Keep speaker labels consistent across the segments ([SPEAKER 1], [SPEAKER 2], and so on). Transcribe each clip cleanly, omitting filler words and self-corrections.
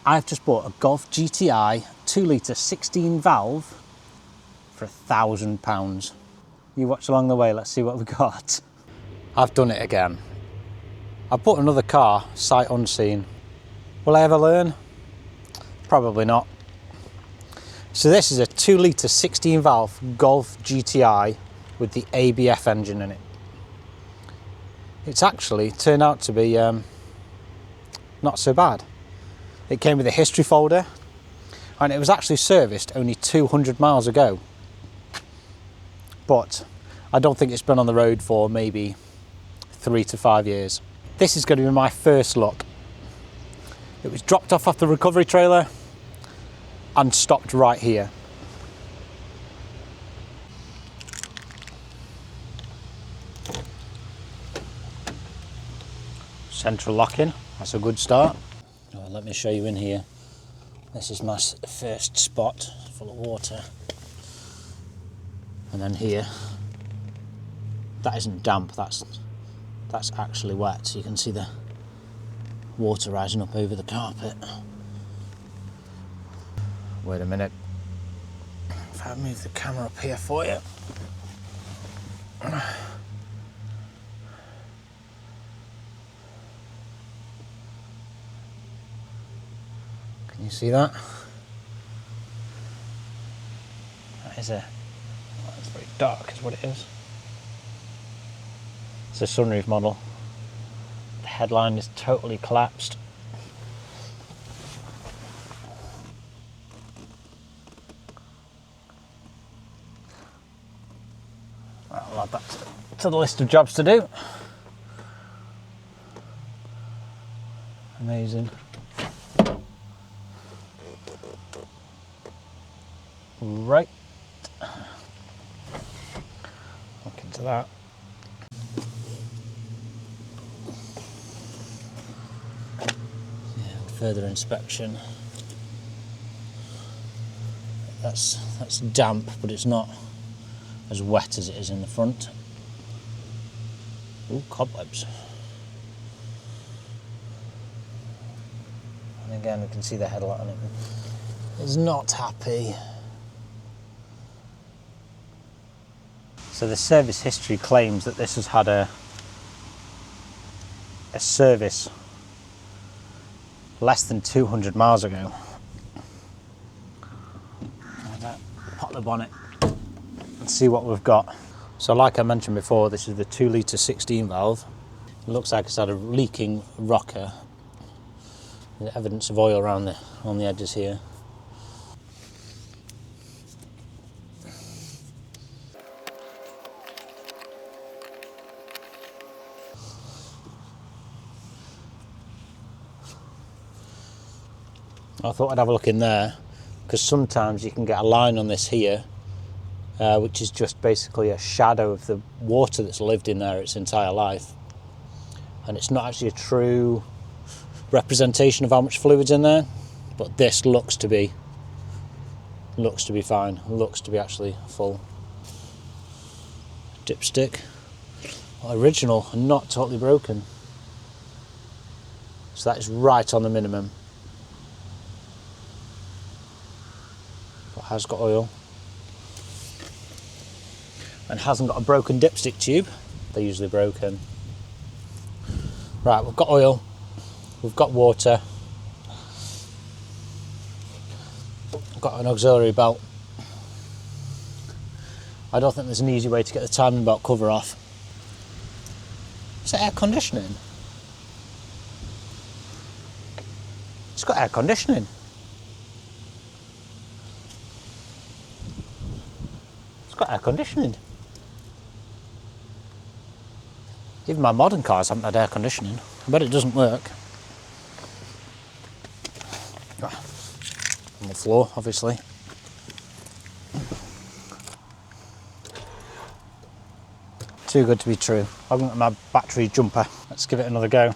[SPEAKER 1] I've just bought a Golf GTI 2 litre 16 valve for £1,000. You watch along the way, let's see what we got. I've done it again. I've bought another car, sight unseen. Will I ever learn? Probably not. So this is a 2 litre 16 valve Golf GTI with the ABF engine in it. It's actually turned out to be not so bad. It came with a history folder and it was actually serviced only 200 miles ago. But I don't think it's been on the road for maybe 3 to 5 years. This is going to be my first look. It was dropped off the recovery trailer and stopped right here. Central locking, that's a good start. Oh, let me show you in here. This is my first spot full of water. And then here, that isn't damp, that's actually wet. So you can see the water rising up over the carpet. Wait a minute. If I move the camera up here for you. Can you see that? That is it's very dark is what it is. It's a sunroof model. The headline is totally collapsed. I'll add that to the list of jobs to do. Amazing. Right. Look into that. Yeah, further inspection. That's damp, but it's not as wet as it is in the front. Ooh, cobwebs. And again, we can see the headlight on it. It's not happy. So the service history claims that this has had a service less than 200 miles ago. Pop the bonnet and see what we've got. So like I mentioned before, this is the 2 litre 16 valve. It looks like it's had a leaking rocker. There's evidence of oil around on the edges here. I thought I'd have a look in there, because sometimes you can get a line on this here, which is just basically a shadow of the water that's lived in there its entire life. And it's not actually a true representation of how much fluid's in there, but this looks to be fine, looks to be actually full. Dipstick, original and not totally broken. So that is right on the minimum. But has got oil. And hasn't got a broken dipstick tube. They're usually broken. Right, we've got oil, we've got water, we've got an auxiliary belt. I don't think there's an easy way to get the timing belt cover off. Is it air conditioning? It's got air conditioning. It's got air conditioning. Even my modern cars haven't had air conditioning. I bet it doesn't work. On the floor, obviously. Too good to be true. I've got my battery jumper. Let's give it another go.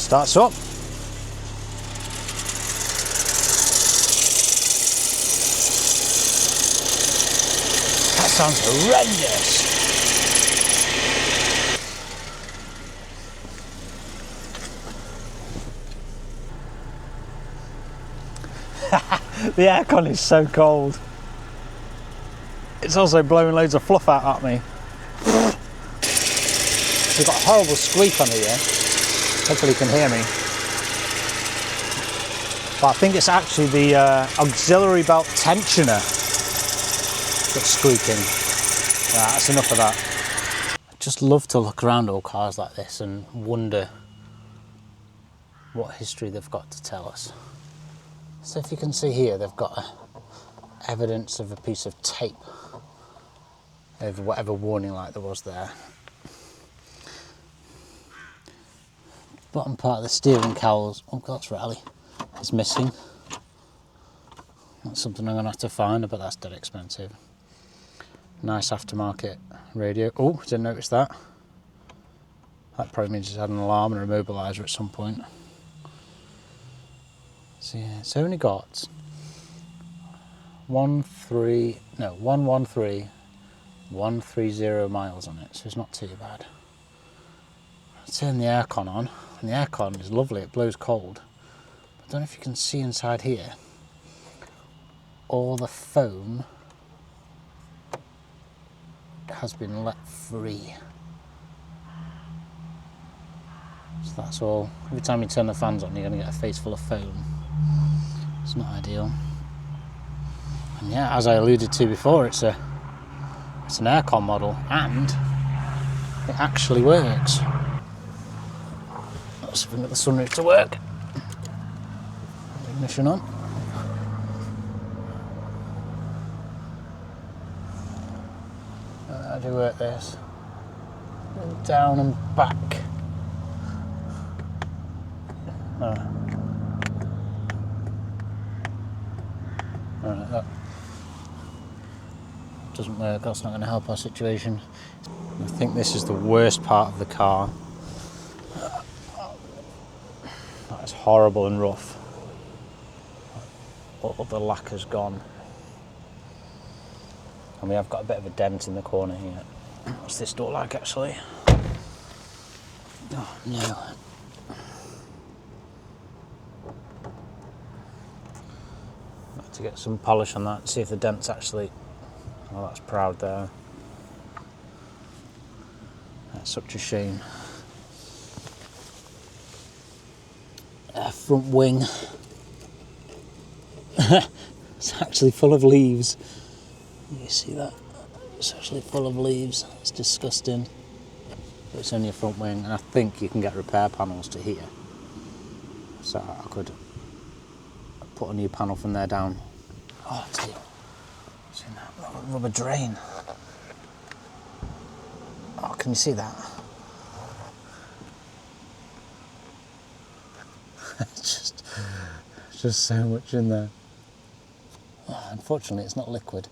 [SPEAKER 1] Starts up. That sounds horrendous. The aircon is so cold. It's also blowing loads of fluff out at me. We've got a horrible squeak on here. Hopefully you can hear me. But I think it's actually the auxiliary belt tensioner that's squeaking. Right, that's enough of that. I just love to look around all cars like this and wonder what history they've got to tell us. So if you can see here, they've got evidence of a piece of tape over whatever warning light there was there. Bottom part of the steering cowls, oh that's rally, is missing. That's something I'm going to have to find, but that's dead expensive. Nice aftermarket radio. Oh, didn't notice that. That probably means it's had an alarm and a immobiliser at some point. So yeah, it's only got 113,130 miles on it, so it's not too bad. I'll turn the aircon on, and the aircon is lovely, it blows cold. I don't know if you can see inside here, all the foam has been let free. So that's all. Every time you turn the fans on, you're going to get a face full of foam. It's not ideal. And yeah, as I alluded to before, it's an aircon model, and it actually works. Let's see if we can get the sunroof to work. Ignition on. How do you work this? Down and back. Oh. Alright, that doesn't work, that's not going to help our situation. I think this is the worst part of the car. That is horrible and rough. All the lacquer's gone. And we have got a bit of a dent in the corner here. What's this door like actually? Oh no. To get some polish on that, see if the dent's actually, oh that's proud there. That's such a shame. Front wing. It's actually full of leaves. You see that? It's actually full of leaves. It's disgusting. But it's only a front wing, and I think you can get repair panels to here. So I could put a new panel from there down. Oh, I tell you, seen that rubber drain. Oh, can you see that? It's just so much in there. Oh, unfortunately, it's not liquid,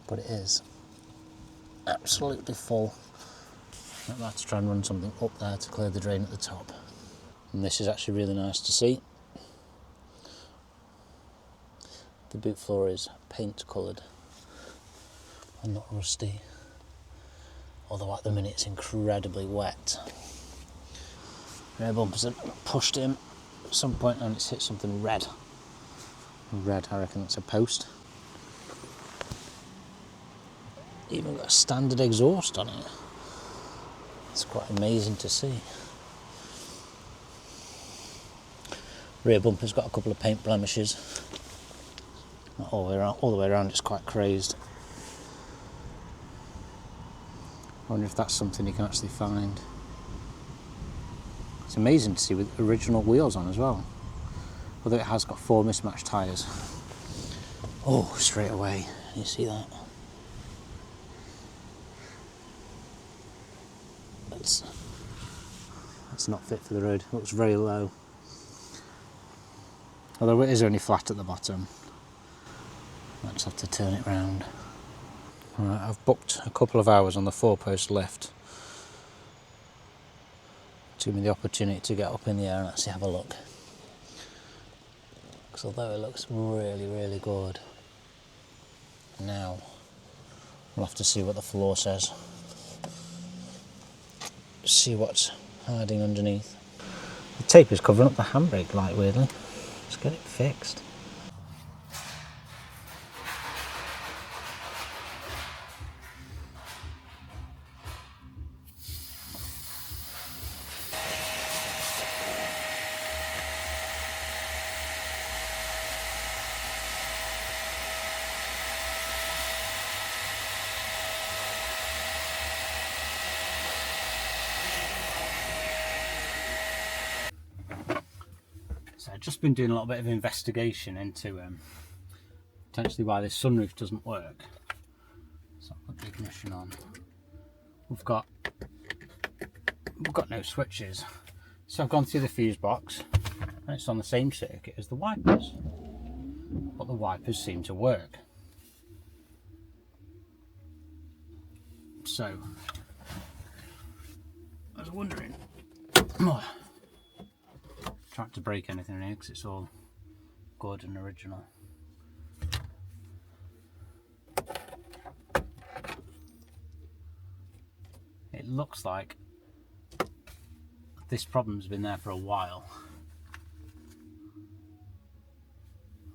[SPEAKER 1] but it is absolutely full. I'm going to have to try and run something up there to clear the drain at the top. And this is actually really nice to see. The boot floor is paint coloured and not rusty, although at the minute it's incredibly wet. Rear bumpers have pushed in at some point and it's hit something red. Red, I reckon it's a post. Even got a standard exhaust on it. It's quite amazing to see. Rear bumper's got a couple of paint blemishes. Not all the way around it's quite crazed. I wonder if that's something you can actually find. It's amazing to see with original wheels on as well. Although it has got 4 mismatched tyres. Oh, straight away, you see that? That's not fit for the road, it looks very low. Although it is only flat at the bottom. I just have to turn it round. Alright, I've booked a couple of hours on the 4-post lift. Give me the opportunity to get up in the air and actually have a look. Because although it looks really, really good, now we'll have to see what the floor says. See what's hiding underneath. The tape is covering up the handbrake light, weirdly. Let's get it fixed. So I've just been doing a little bit of investigation into potentially why this sunroof doesn't work. So I'll put the ignition on. We've got no switches. So I've gone through the fuse box and it's on the same circuit as the wipers. But the wipers seem to work. So I was wondering, trying to break anything in here because it's all good and original. It looks like this problem's been there for a while.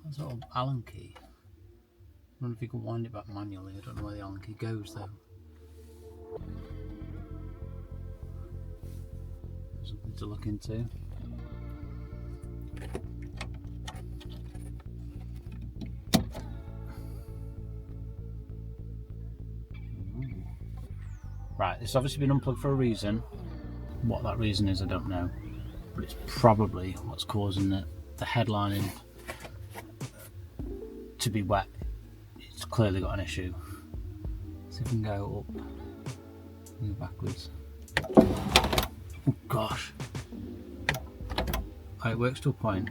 [SPEAKER 1] That's a little Allen key. I wonder if you can wind it back manually. I don't know where the Allen key goes though. Something to look into. Right, it's obviously been unplugged for a reason. What that reason is, I don't know. But it's probably what's causing the headlining to be wet. It's clearly got an issue. So if we can go up, move backwards. Oh gosh. Oh, it works to a point.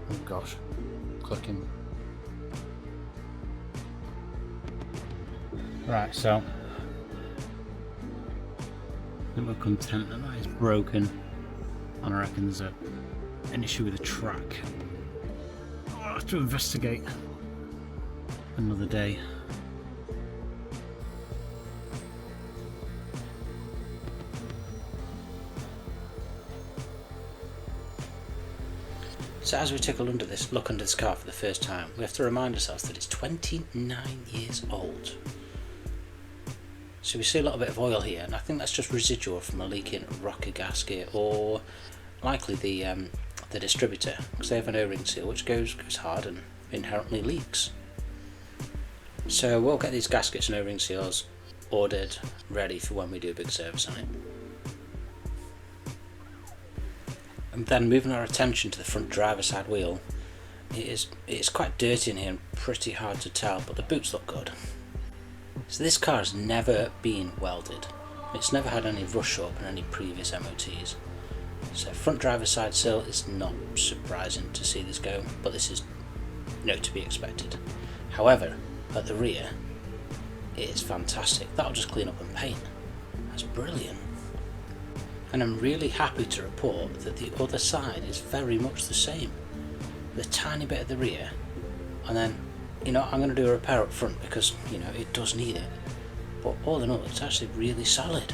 [SPEAKER 1] Oh gosh. Clicking. Right, so I think we're content that that is broken, and I reckon there's an issue with the track. I'll have to investigate another day. So as we take a look under this car for the first time, we have to remind ourselves that it's 29 years old. So we see a little bit of oil here, and I think that's just residual from a leaking rocker gasket, or likely the distributor, because they have an O-ring seal which goes hard and inherently leaks. So we'll get these gaskets and O-ring seals ordered, ready for when we do a big service on it. And then moving our attention to the front driver's side wheel, it's quite dirty in here and pretty hard to tell, but the boots look good. So this car has never been welded. It's never had any rush up in any previous MOTs. So front driver's side sill is not surprising to see this go, but this is to be expected. However, at the rear, it is fantastic. That'll just clean up and paint. That's brilliant. And I'm really happy to report that the other side is very much the same. The tiny bit at the rear, and then I'm going to do a repair up front because it does need it, but all in all it's actually really solid.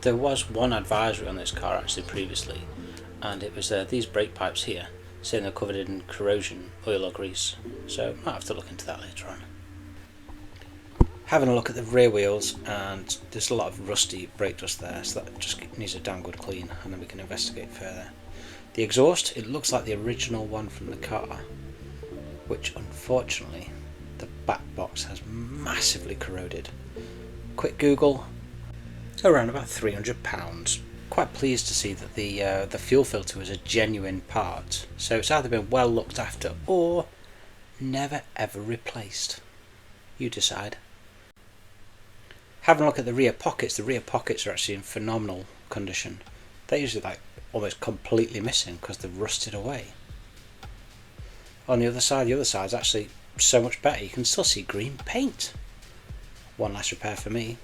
[SPEAKER 1] There was one advisory on this car actually previously, and it was these brake pipes here saying they're covered in corrosion, oil or grease, so I might have to look into that later on. Having a look at the rear wheels, and there's a lot of rusty brake dust there, so that just needs a damn good clean, and then we can investigate further. The exhaust, it looks like the original one from the car, which unfortunately the back box has massively corroded. Quick Google, around about £300. Quite pleased to see that the fuel filter was a genuine part, so it's either been well looked after or never ever replaced. You decide. Having a look at the rear pockets are actually in phenomenal condition. They're usually almost completely missing because they've rusted away. On the other side's actually so much better. You can still see green paint. One last repair for me.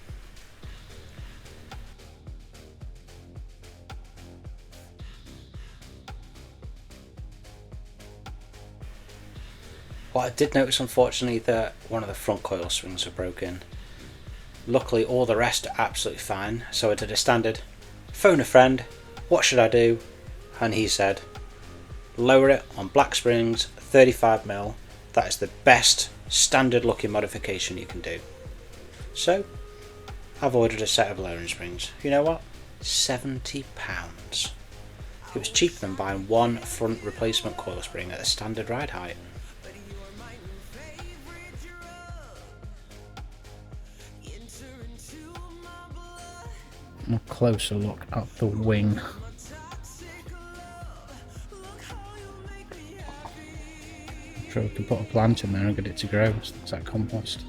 [SPEAKER 1] What I did notice, unfortunately, that one of the front coil springs are broken. Luckily all the rest are absolutely fine, so I did a standard phone a friend, what should I do? And he said lower it on black springs, 35mm. That is the best standard looking modification you can do. So I've ordered a set of lowering springs. You know what? £70. It was cheaper than buying one front replacement coil spring at a standard ride height. A closer look at the wing. I'm sure we can put a plant in there and get it to grow. It's like compost.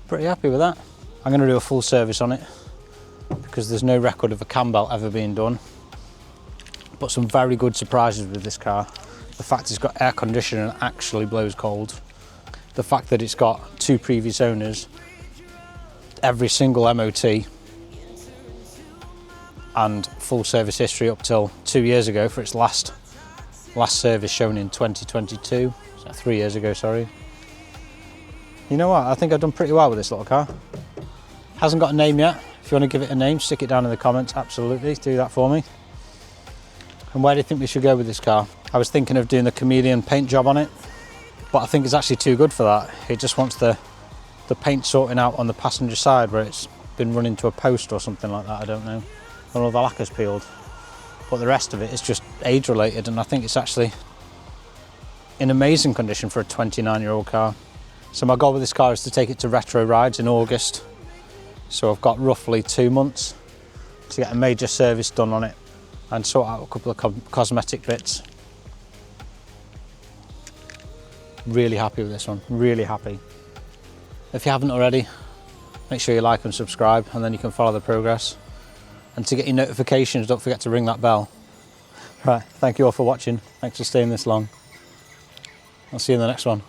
[SPEAKER 1] Pretty happy with that. I'm going to do a full service on it because there's no record of a cam belt ever being done. But some very good surprises with this car. The fact it's got air conditioning and actually blows cold. The fact that it's got 2 previous owners, every single MOT, and full service history up till 2 years ago for its last service shown in 2022. So 3 years ago, sorry. You know what, I think I've done pretty well with this little car. Hasn't got a name yet. If you want to give it a name, stick it down in the comments, absolutely, do that for me. And where do you think we should go with this car? I was thinking of doing the chameleon paint job on it, but I think it's actually too good for that. It just wants the paint sorting out on the passenger side where it's been run into a post or something like that, I don't know. Or all the lacquer's peeled. But the rest of it is just age related, and I think it's actually in amazing condition for a 29-year-old car. So my goal with this car is to take it to retro rides in August. So I've got roughly 2 months to get a major service done on it and sort out a couple of cosmetic bits. Really happy with this one, really happy. If you haven't already, make sure you like and subscribe, and then you can follow the progress. And to get your notifications, don't forget to ring that bell. Right, thank you all for watching. Thanks for staying this long. I'll see you in the next one.